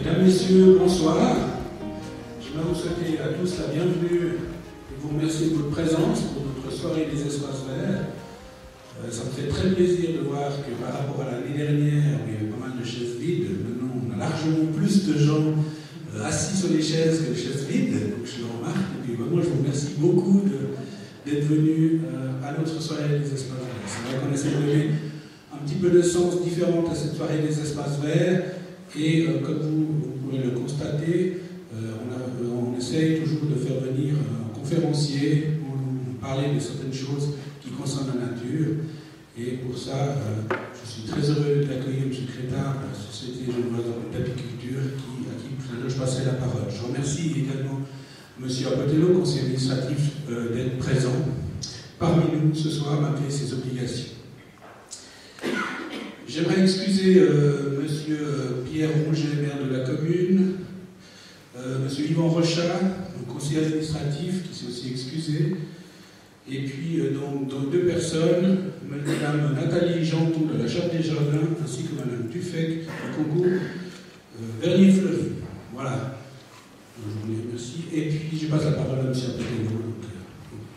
Mesdames, Messieurs, bonsoir. J'aimerais vous souhaiter à tous la bienvenue et vous remercier de votre présence pour notre soirée des espaces verts. Ça me fait très plaisir de voir que par rapport à l'année dernière, où il y avait pas mal de chaises vides, maintenant on a largement plus de gens assis sur les chaises que les chaises vides, donc je le remarque. Et puis moi je vous remercie beaucoup d'être venus à notre soirée des espaces verts. C'est vrai qu'on essaie de donner un petit peu de sens différent à cette soirée des espaces verts. Et comme vous pourrez le constater, on essaye toujours de faire venir un conférencier pour nous parler de certaines choses qui concernent la nature. Et pour ça, je suis très heureux d'accueillir M. Crétard de la Société Genevoise d'apiculture à qui je passerai la parole. Je remercie également M. Apotello, conseiller administratif, d'être présent parmi nous ce soir malgré ses obligations. J'aimerais excuser M. Pierre Rouget, maire de la commune, M. Yvan Rochat, conseiller administratif, qui s'est aussi excusé, et puis donc deux personnes, Mme Nathalie Janton de la Charte des Jardins, ainsi que Mme Dufec du concours Vernier-Fleury. Voilà. Je vous remercie. Et puis je passe la parole à M. Apotello,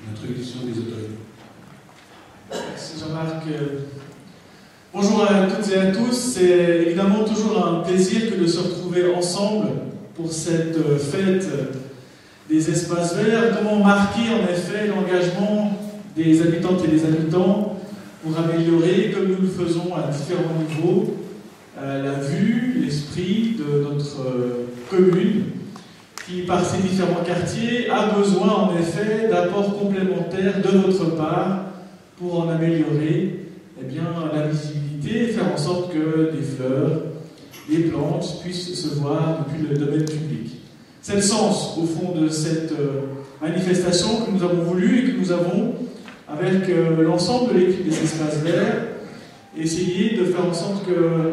l'introduction des autorités. Merci Jean-Marc. Bonjour à toutes et à tous, c'est évidemment toujours un plaisir que de se retrouver ensemble pour cette fête des espaces verts. Comment marquer en effet l'engagement des habitantes et des habitants pour améliorer, comme nous le faisons à différents niveaux, la vue, l'esprit de notre commune qui, par ses différents quartiers, a besoin en effet d'apports complémentaires de notre part pour en améliorer la visibilité et faire en sorte que des fleurs, des plantes puissent se voir depuis le domaine public. C'est le sens, au fond, de cette manifestation que nous avons voulu et que nous avons, avec l'ensemble de l'équipe des espaces verts, essayé de faire en sorte que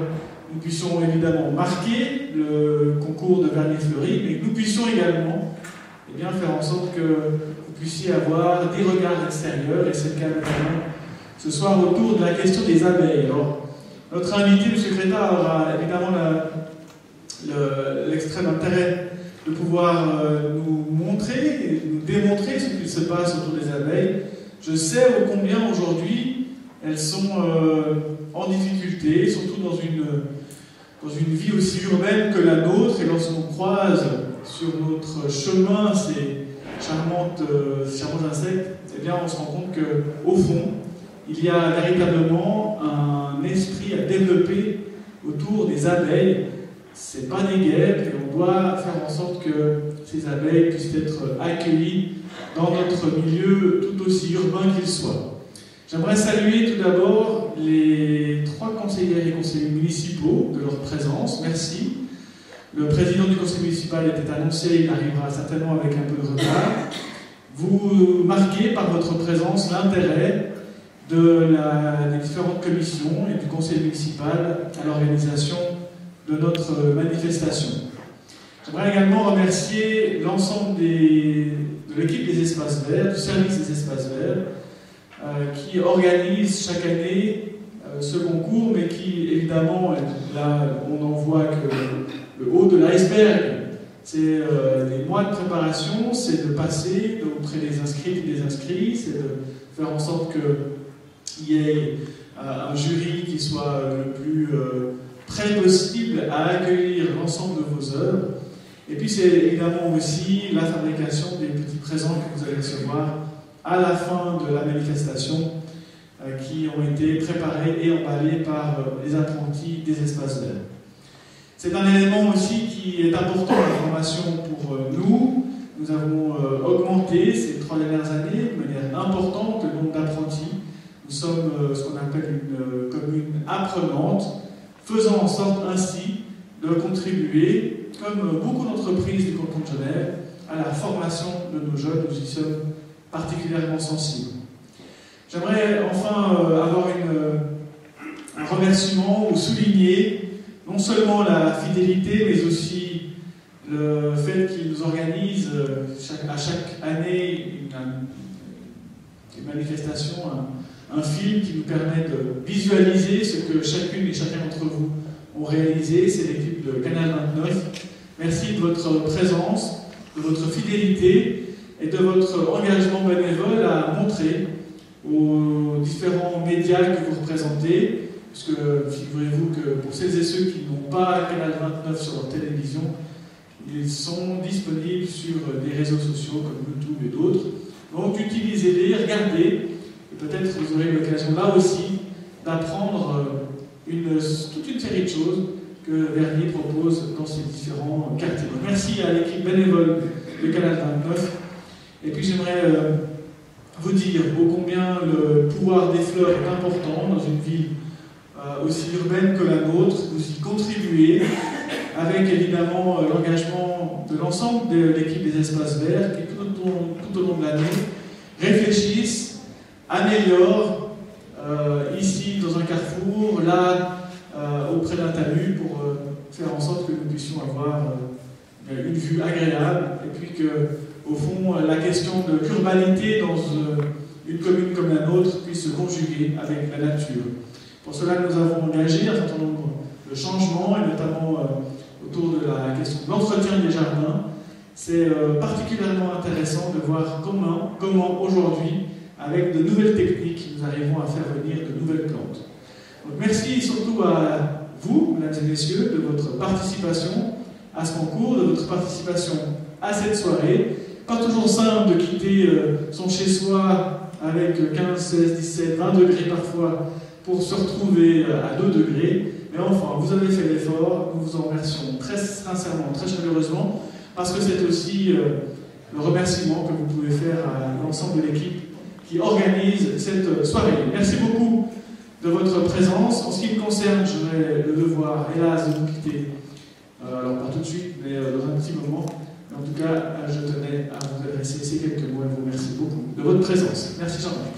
nous puissions évidemment marquer le concours de Vernier-Fleury, mais que nous puissions également faire en sorte que vous puissiez avoir des regards extérieurs, et c'est le cas notamment ce soir autour de la question des abeilles. Alors, notre invité, M. Crétard, aura évidemment l'extrême intérêt de pouvoir nous montrer, nous démontrer ce qu'il se passe autour des abeilles. Je sais ô combien aujourd'hui elles sont en difficulté, surtout dans une vie aussi urbaine que la nôtre, et lorsqu'on croise sur notre chemin ces charmants insectes, on se rend compte qu'au fond, il y a véritablement un esprit à développer autour des abeilles. Ce n'est pas des guêpes, et on doit faire en sorte que ces abeilles puissent être accueillies dans notre milieu tout aussi urbain qu'il soit. J'aimerais saluer tout d'abord les 3 conseillères et conseillers municipaux de leur présence. Merci. Le président du conseil municipal était annoncé, il arrivera certainement avec un peu de retard. Vous marquez par votre présence l'intérêt des différentes commissions et du conseil municipal à l'organisation de notre manifestation. J'aimerais également remercier l'ensemble de l'équipe des espaces verts, du service des espaces verts, qui organise chaque année ce concours, mais qui évidemment, là on n'en voit que le haut de l'iceberg. C'est des mois de préparation, c'est de passer auprès des inscrits et des inscrits, c'est de faire en sorte qu'il y ait un jury qui soit le plus prêt possible à accueillir l'ensemble de vos œuvres. Et puis c'est évidemment aussi la fabrication des petits présents que vous allez recevoir à la fin de la manifestation, qui ont été préparés et emballés par les apprentis des espaces verts. C'est un élément aussi qui est important dans la formation pour nous. Nous avons augmenté ces 3 dernières années de manière importante le nombre d'apprentis. Nous sommes ce qu'on appelle une commune apprenante, faisant en sorte ainsi de contribuer, comme beaucoup d'entreprises du canton de Genève, à la formation de nos jeunes. Nous y sommes particulièrement sensibles. J'aimerais enfin avoir un remerciement ou souligner non seulement la fidélité, mais aussi le fait qu'ils nous organisent à chaque année une manifestation, un film qui nous permet de visualiser ce que chacune et chacun d'entre vous ont réalisé. C'est l'équipe de Canal 29 Merci de votre présence, de votre fidélité et de votre engagement bénévole à montrer aux différents médias que vous représentez, puisque figurez-vous que pour celles et ceux qui n'ont pas Canal 29 sur leur télévision, ils sont disponibles sur des réseaux sociaux comme YouTube et d'autres. Donc utilisez-les, regardez, et peut-être vous aurez l'occasion là aussi d'apprendre toute une série de choses que Vernier propose dans ses différents quartiers. Merci à l'équipe bénévole de Canal 29. Et puis j'aimerais vous dire ô combien le pouvoir des fleurs est important dans une ville aussi urbaine que la nôtre. Vous y contribuez avec évidemment l'engagement de l'ensemble de l'équipe des espaces verts qui tout au long de l'année réfléchissent, améliorent ici dans un carrefour, là auprès d'un talus pour faire en sorte que nous puissions avoir une vue agréable et puis que au fond la question de l'urbanité dans une commune comme la nôtre puisse se conjuguer avec la nature. Pour cela nous avons engagé un certain nombre de changements et notamment autour de la question de l'entretien des jardins. C'est particulièrement intéressant de voir comment aujourd'hui, avec de nouvelles techniques, nous arrivons à faire venir de nouvelles plantes. Donc, merci surtout à vous, mesdames et messieurs, de votre participation à ce concours, de votre participation à cette soirée. Pas toujours simple de quitter son chez-soi avec 15, 16, 17, 20 degrés parfois pour se retrouver à 2 degrés. Mais enfin, vous avez fait l'effort, nous vous en remercions très sincèrement, très chaleureusement, parce que c'est aussi le remerciement que vous pouvez faire à l'ensemble de l'équipe qui organise cette soirée. Merci beaucoup de votre présence. En ce qui me concerne, j'aurai le devoir, hélas, de vous quitter. Alors pas tout de suite, mais dans un petit moment. Mais en tout cas, je tenais à vous adresser ces quelques mots et vous remercie beaucoup de votre présence. Merci Jean-Marc.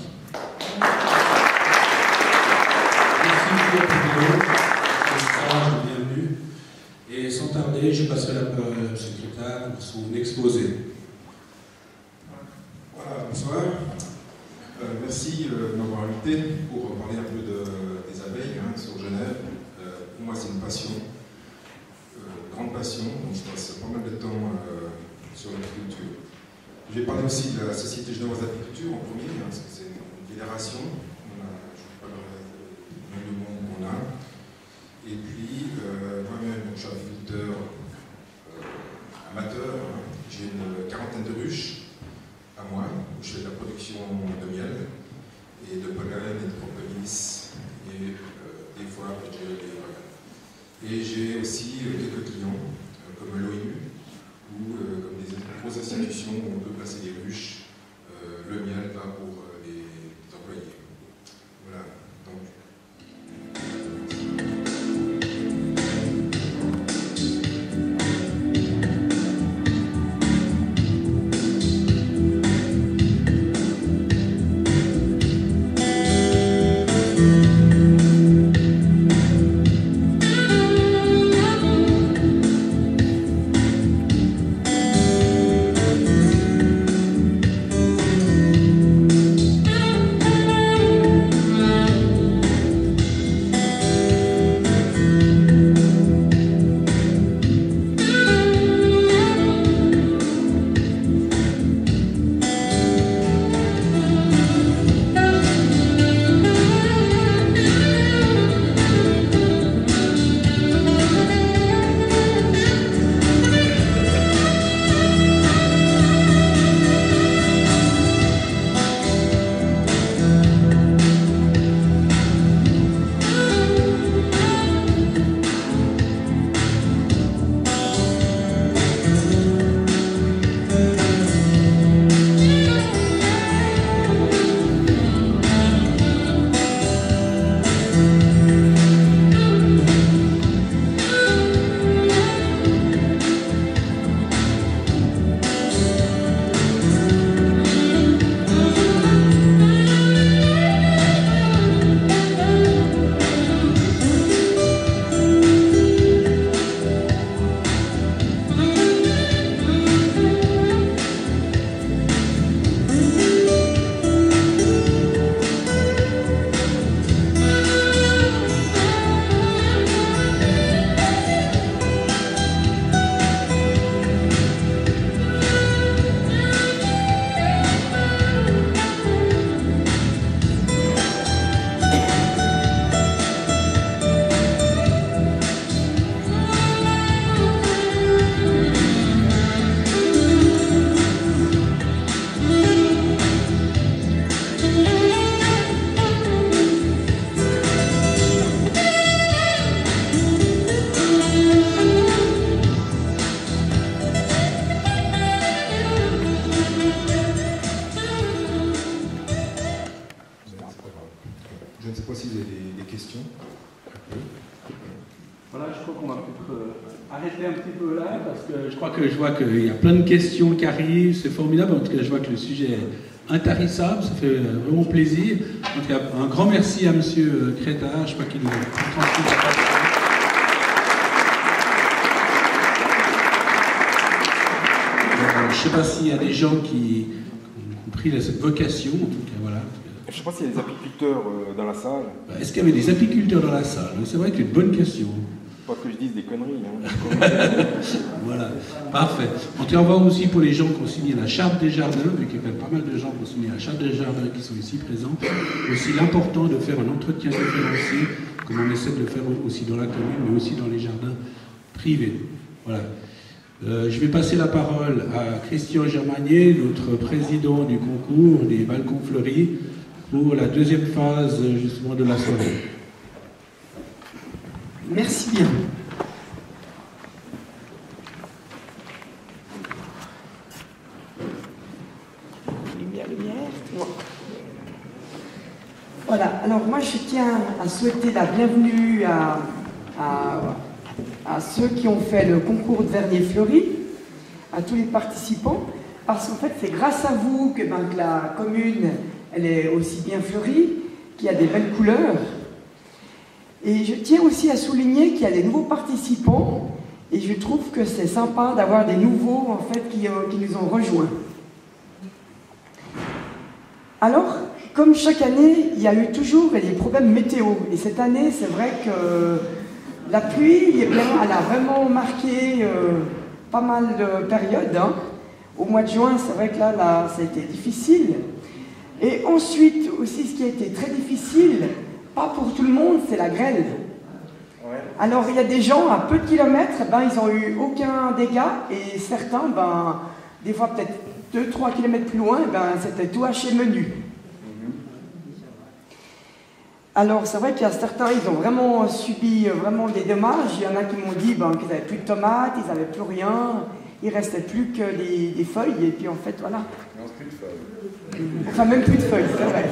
Bienvenue. Et sans tarder, je passerai la parole au secrétaire pour son exposé. Voilà, bonsoir. Merci de m'avoir invité pour parler un peu des abeilles sur Genève. Pour moi, c'est une passion, grande passion, donc je passe pas mal de temps sur l'apiculture. Je vais parler aussi de la Société Genevoise d'Apiculture en premier, parce que c'est une fédération. Je ne sais pas le monde qu'on a. Et puis, moi-même, je suis apiculteur amateur. J'ai une quarantaine de ruches à moi, où je fais de la production de miel et de pollen et de propolis et des fois et j'ai aussi quelques clients comme l'ONU ou comme des grosses institutions où on peut placer des ruches. Le miel va pour les employés. Voilà. Donc, petit peu là, parce que je vois qu'il y a plein de questions qui arrivent, c'est formidable. En tout cas, je vois que le sujet est intarissable, ça fait vraiment plaisir. En tout cas, un grand merci à M. Crétard, je crois qu'il nous a transmis la parole. Je ne sais pas s'il y a des gens qui ont pris cette vocation, en tout cas, voilà. Je ne sais pas s'il y a des apiculteurs dans la salle. Est-ce qu'il y avait des apiculteurs dans la salle? C'est vrai que c'est une bonne question. Pas que je dise des conneries. Hein. Voilà, parfait. On va voir aussi pour les gens qui ont signé la charte des jardins, vu qu'il y a quand même pas mal de gens qui ont signé la charte des jardins qui sont ici présents. Aussi l'important de faire un entretien différencié, comme on essaie de le faire aussi dans la commune, mais aussi dans les jardins privés. Voilà. Je vais passer la parole à Christian Germanier, notre président du concours des balcons fleuris, pour la deuxième phase justement de la soirée. Merci bien. Lumière. Ouais. Voilà, alors moi je tiens à souhaiter la bienvenue à ceux qui ont fait le concours de Vernier Fleuri, à tous les participants, parce qu'en fait c'est grâce à vous que la commune elle est aussi bien fleurie, qu'il y a des belles couleurs. Et je tiens aussi à souligner qu'il y a des nouveaux participants, et je trouve que c'est sympa d'avoir des nouveaux en fait qui nous ont rejoints. Alors, comme chaque année, il y a eu toujours des problèmes météo, et cette année c'est vrai que la pluie, elle a vraiment marqué pas mal de périodes. Hein. Au mois de juin, c'est vrai que là, ça a été difficile. Et ensuite, aussi, ce qui a été très difficile, pas pour tout le monde, c'est la grêle. Ouais. Alors, il y a des gens à peu de kilomètres, ils n'ont eu aucun dégât, et certains, des fois peut-être 2-3 kilomètres plus loin, c'était tout haché menu. Alors, c'est vrai qu'il y a certains, ils ont vraiment subi vraiment des dommages. Il y en a qui m'ont dit qu'ils n'avaient plus de tomates, ils n'avaient plus rien, il ne restait plus que des feuilles, et puis en fait, voilà. Non, plus de feuilles. Enfin, même plus de feuilles, c'est vrai.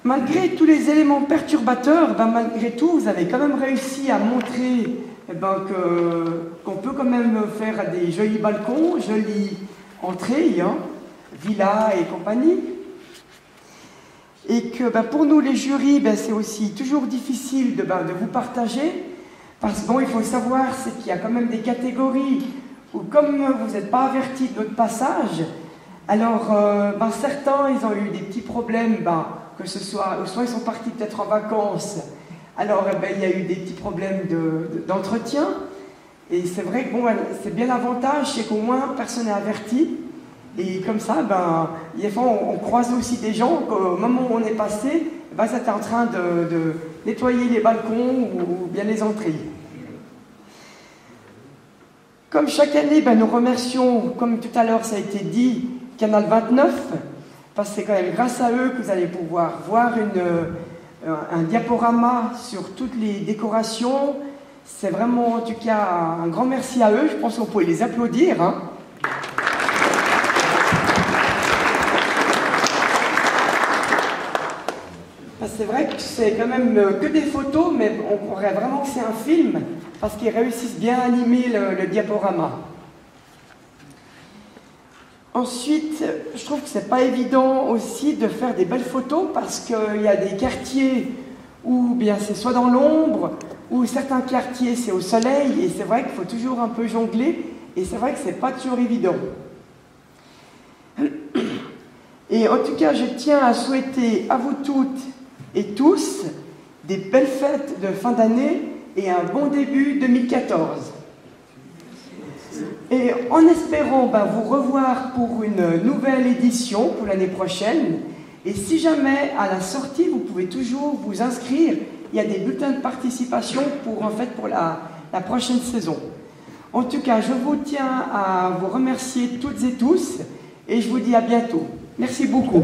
Malgré tous les éléments perturbateurs, malgré tout, vous avez quand même réussi à montrer qu'on peut quand même faire des jolis balcons, jolies entrées, hein, villas et compagnie. Et que pour nous les jurys, c'est aussi toujours difficile de vous partager, parce que il faut savoir qu'il y a quand même des catégories où comme vous n'êtes pas avertis de notre passage, alors certains ils ont eu des petits problèmes, que ce soit ils sont partis peut-être en vacances, alors il y a eu des petits problèmes d'entretien, et c'est vrai que c'est bien l'avantage, c'est qu'au moins personne n'est averti. Et comme ça, des fois, on croise aussi des gens qu'au moment où on est passé, c'était en train de nettoyer les balcons ou bien les entrées. Comme chaque année, nous remercions, comme tout à l'heure ça a été dit, Canal 29, parce que c'est quand même grâce à eux que vous allez pouvoir voir un diaporama sur toutes les décorations. C'est vraiment, en tout cas, un grand merci à eux. Je pense qu'on peut les applaudir. Hein. C'est vrai que c'est quand même que des photos, mais on pourrait vraiment que c'est un film, parce qu'ils réussissent bien à animer le diaporama. Ensuite, je trouve que c'est pas évident aussi de faire des belles photos, parce qu'il y a des quartiers où bien c'est soit dans l'ombre, ou certains quartiers c'est au soleil, et c'est vrai qu'il faut toujours un peu jongler, et c'est vrai que c'est pas toujours évident. Et en tout cas, je tiens à souhaiter à vous toutes et tous des belles fêtes de fin d'année et un bon début 2014. Et en espérant vous revoir pour une nouvelle édition pour l'année prochaine, et si jamais à la sortie vous pouvez toujours vous inscrire, il y a des bulletins de participation pour la prochaine saison. En tout cas, je vous tiens à vous remercier toutes et tous, et je vous dis à bientôt. Merci beaucoup.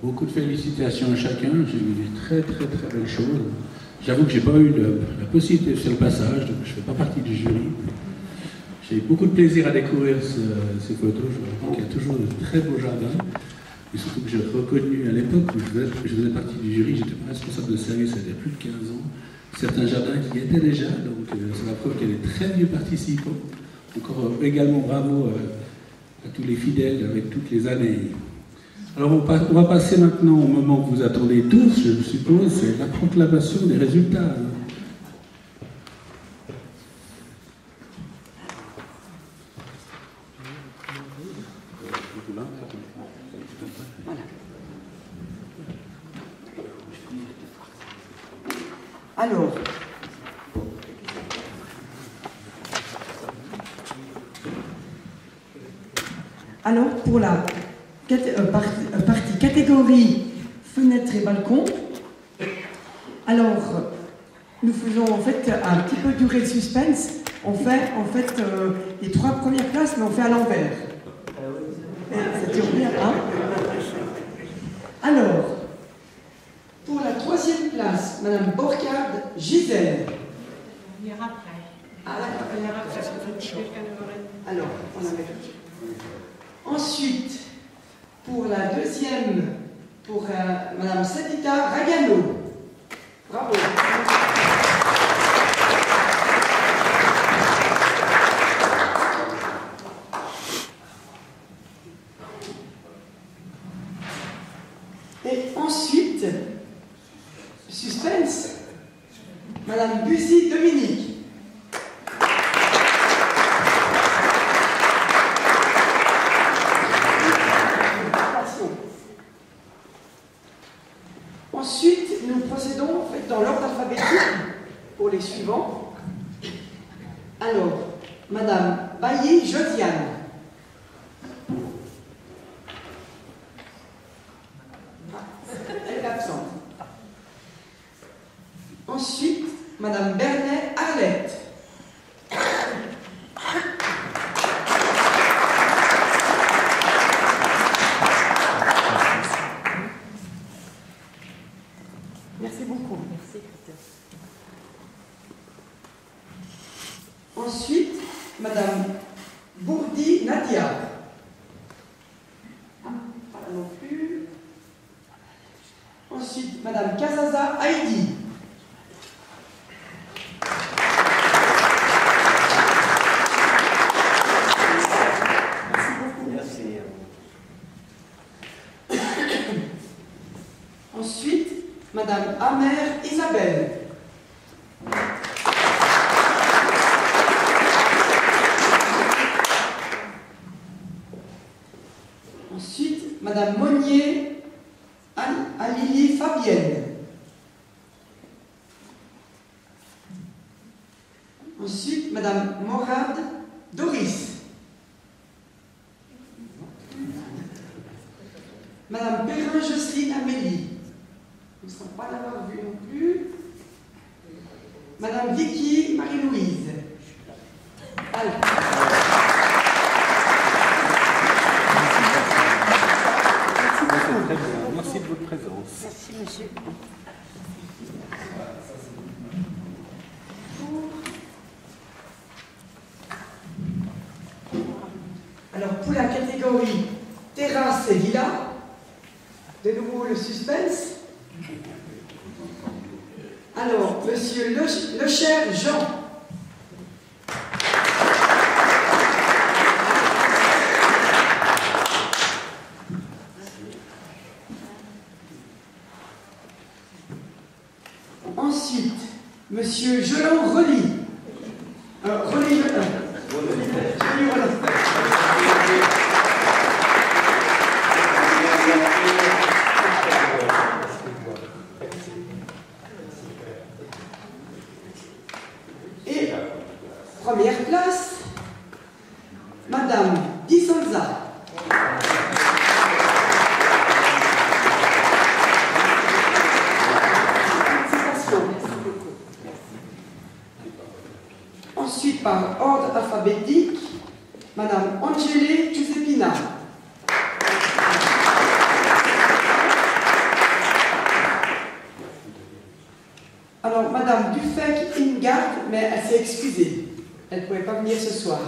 beaucoup de félicitations à chacun. J'ai vu des très belles choses. J'avoue que j'ai pas eu la possibilité de faire le passage, donc je ne fais pas partie du jury. J'ai eu beaucoup de plaisir à découvrir ces photos. Je me rends compte qu'il y a toujours de très beaux jardins. Et surtout que j'ai reconnu à l'époque où je faisais partie du jury, j'étais pas responsable de service il y a plus de 15 ans, certains jardins qui y étaient déjà, donc c'est la preuve qu'il y a des très vieux participants. Encore également bravo à tous les fidèles avec toutes les années. Alors on va passer maintenant au moment que vous attendez tous, je suppose, c'est la proclamation des résultats. Alors, pour la partie catégorie fenêtres et balcons, alors, nous faisons en fait un petit peu durer le suspense. On fait en fait les 3 premières places, mais on fait à l'envers. Ça dure bien, hein? Alors, pour la 3e place, Madame Borcard Gisèle. Il y aura après. Ah, d'accord, il y aura après. Alors, on la met tout de suite. Ensuite, pour la 2e, pour Madame Sadita Ragano. Bravo. Et ensuite, suspense, Madame Bussy Dominique. Ensuite, nous procédons en fait, dans l'ordre alphabétique pour les suivants. Alors, Madame Bailly Josiane. Elle est absente. Ensuite, Madame Bernet Arlette. Merci beaucoup. Merci. Ensuite, Madame Bourdi Nadia. Pas là non plus. Ensuite, Madame Casaza Heidi. Merci beaucoup. Merci. Ensuite, Madame Amer Isabelle. Ensuite, Madame Monnier Alili Fabienne. Ensuite, Madame Morad Doris. Madame Perrin Jocelyne Amélie. Nous ne sommes pas d'avoir vu non plus. Madame Vicky Marie-Louise. Alors. Merci de votre présence. Merci, monsieur. Alors, pour la catégorie terrasse et villa, de nouveau le suspense. Alors, monsieur Le Cher Jean. Ensuite, monsieur Jolan Rely. Rely. Et première place, Madame Di Solza. Ensuite, par ordre alphabétique, Madame Angele Giuseppina. s'est excusée. Elle ne pouvait pas venir ce soir.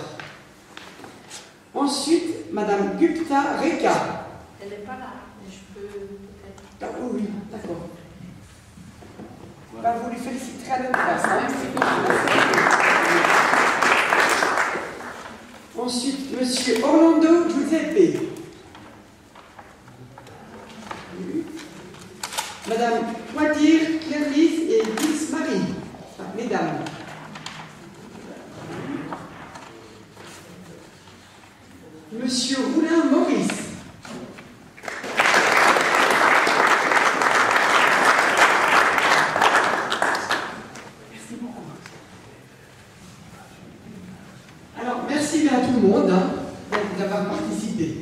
Ensuite, Madame Gupta Reka. Elle n'est pas là, mais je peux peut-être. Ah, oui, d'accord. Ben, vous lui féliciterez à notre place. Hein. Ensuite, Monsieur Orlando Giuseppe. Madame Poitier, Claire-Lise et Dix Marie. Enfin, mesdames. Monsieur Roulin Maurice. Merci beaucoup. Alors, merci bien à tout le monde d'avoir participé.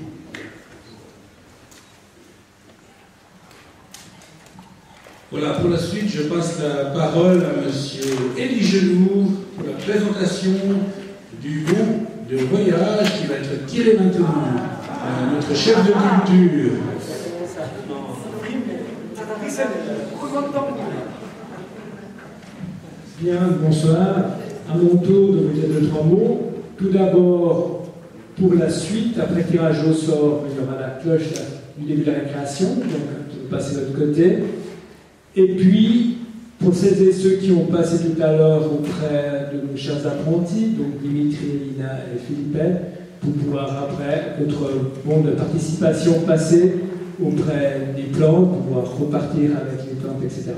Voilà, pour la suite, je passe la parole à Monsieur Élie Genoux pour la présentation du bon de voyage qui va être tiré maintenant à notre chef de culture. Bien, bonsoir. À mon tour de vous dire deux, trois mots. Tout d'abord, pour la suite, après tirage au sort, il y aura la cloche du début de la récréation, donc on va passer de l'autre côté. Et puis, pour celles et ceux qui ont passé tout à l'heure auprès de nos chers apprentis, donc Dimitri, Elina et Philippe, pour pouvoir après, notre bon de participation passer auprès des plantes, pour pouvoir repartir avec les plantes, etc.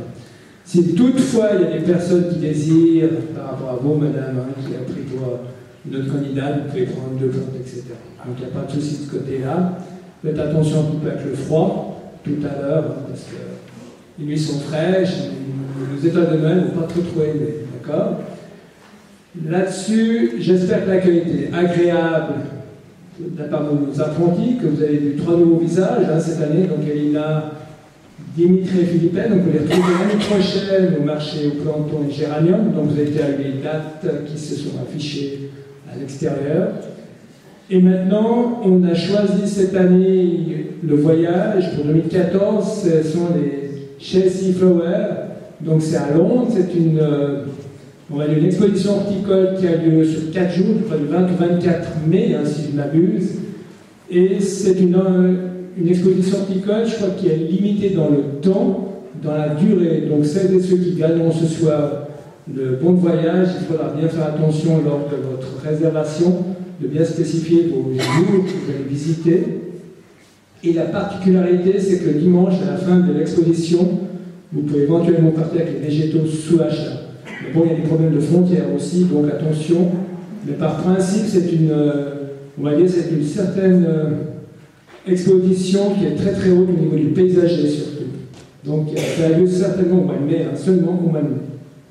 Si toutefois il y a des personnes qui désirent, par rapport à vous, madame, qui a pris pour notre candidat, vous pouvez prendre deux plantes, etc. Donc il n'y a pas de souci de ce côté-là. Faites attention un petit peu avec le froid, tout à l'heure, parce que les nuits sont fraîches, les états de Noël ne vont pas trop élevés, d'accord? Là-dessus, j'espère que l'accueil était agréable de la part de nos apprentis, que vous avez vu 3 nouveaux visages cette année, donc Elina, Dimitri et Philippe, donc vous les retrouvez l'année prochaine au marché au planton et géranium, donc vous avez été à les dates qui se sont affichées à l'extérieur. Et maintenant, on a choisi cette année le voyage pour 2014, ce sont les Chelsea Flower, donc c'est à Londres, c'est une, on va dire une exposition horticole qui a lieu sur 4 jours, du 20 au 24 mai, si je ne m'abuse, et c'est une exposition horticole, je crois, qui est limitée dans le temps, dans la durée, donc celles et ceux qui gagneront ce soir le bon de voyage, il faudra bien faire attention lors de votre réservation, de bien spécifier vos jours que vous allez visiter. Et la particularité, c'est que dimanche, à la fin de l'exposition, vous pouvez éventuellement partir avec les végétaux sous achat. Mais bon, il y a des problèmes de frontières aussi, donc attention. Mais par principe, c'est une, on va dire, c'est une certaine exposition qui est très très haute au niveau du paysager surtout. Donc, ça a lieu certainement au mois de mai, seulement au mois de mai.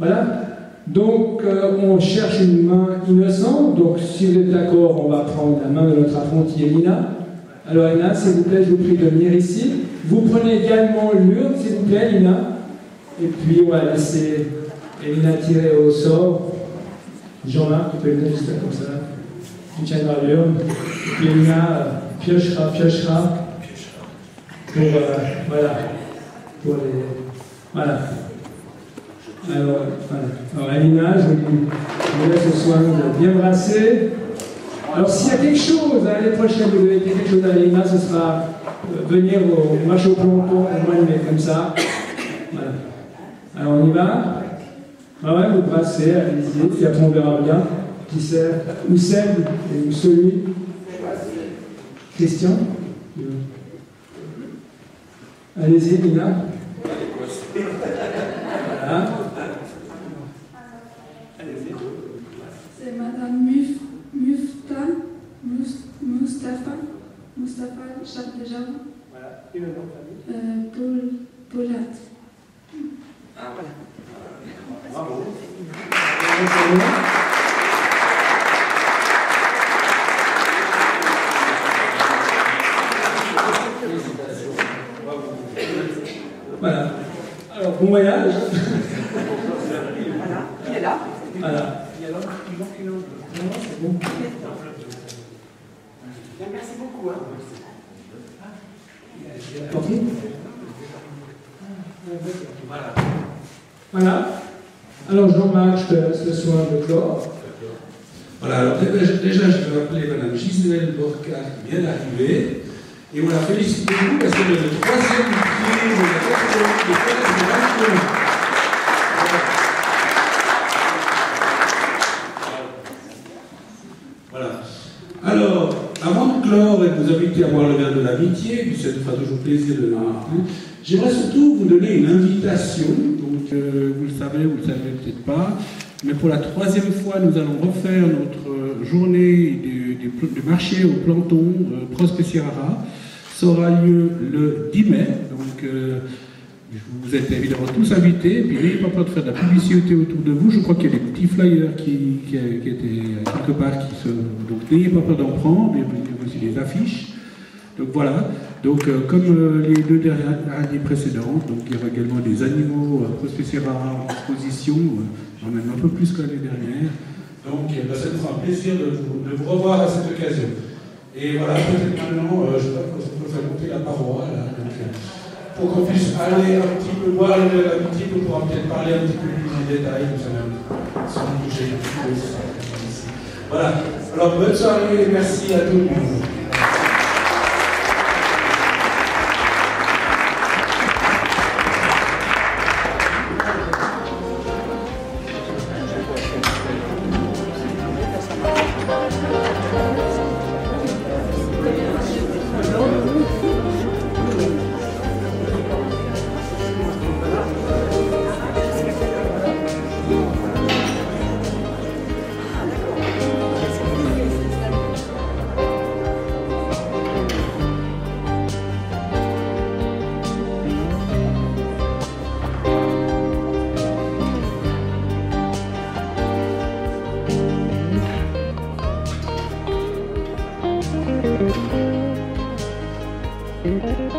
Voilà. Donc, on cherche une main innocente. Donc, si vous êtes d'accord, on va prendre la main de notre apprentie Elina. Alors, Elina, s'il vous plaît, je vous prie de venir ici. Vous prenez également l'urne, s'il vous plaît, Elina. Et puis, on va laisser Elina tirer au sort. Jean-Marc, tu peux venir juste là, comme ça. Tu tiendras l'urne. Et puis, Elina piochera. Pour, voilà. Pour les... Voilà. Alors, voilà. Alors, Elina, je vous laisse le soin de bien brasser. Alors, s'il y a quelque chose, l'année prochaine, vous devez quelque chose à Elina, ce sera venir au marché au planton au mois de mai, comme ça. Voilà. Alors, on y va. Ah ouais, vous brassez, allez-y, puis après on verra bien. Qui c'est? Où celle et où celui? Christian? Allez-y, Elina. Voilà. C'est Madame Mustapha Chapdejava. Voilà. Et le nom de famille? Paulat. Ah, voilà. Bravo. Voilà. Alors, bon voyage. Voilà. Il est là. Voilà. Il manque une autre. Non, c'est bon. Bien, merci beaucoup. Voilà. Voilà. Alors Jean-Marc, je te laisse le soin de clore. Voilà, alors déjà, je vais appeler Mme Gisèle Borca qui vient d'arriver. Et on la félicite beaucoup parce qu'elle est le troisième pied de la quatrième de la. Voilà. Alors, avant de clore et de vous inviter à boire le verre de l'amitié, puis ça nous fera toujours plaisir de j'aimerais surtout vous donner une invitation. Donc, vous le savez peut-être pas, mais pour la troisième fois, nous allons refaire notre journée de marché au planton Prospecirara. Ça aura lieu le 10 mai, donc vous êtes évidemment tous invités, et puis n'ayez pas peur de faire de la publicité autour de vous. Je crois qu'il y a des petits flyers qui étaient quelque part, donc n'ayez pas peur d'en prendre, mais il y a aussi des affiches. Donc voilà, donc comme les deux dernières années précédentes, donc il y aura également des animaux Prospecirara en exposition, même un peu plus que l'année dernière. Donc ça nous fera un plaisir de vous revoir à cette occasion. Et voilà, peut-être maintenant, je sais pas qu'on peut faire monter la paroi, là, donc, pour qu'on puisse aller un petit peu voir l'amitié, on pourra peut-être parler un petit peu plus en détail, sans bouger. Voilà, alors bonne soirée et merci à tout le monde. Thank you.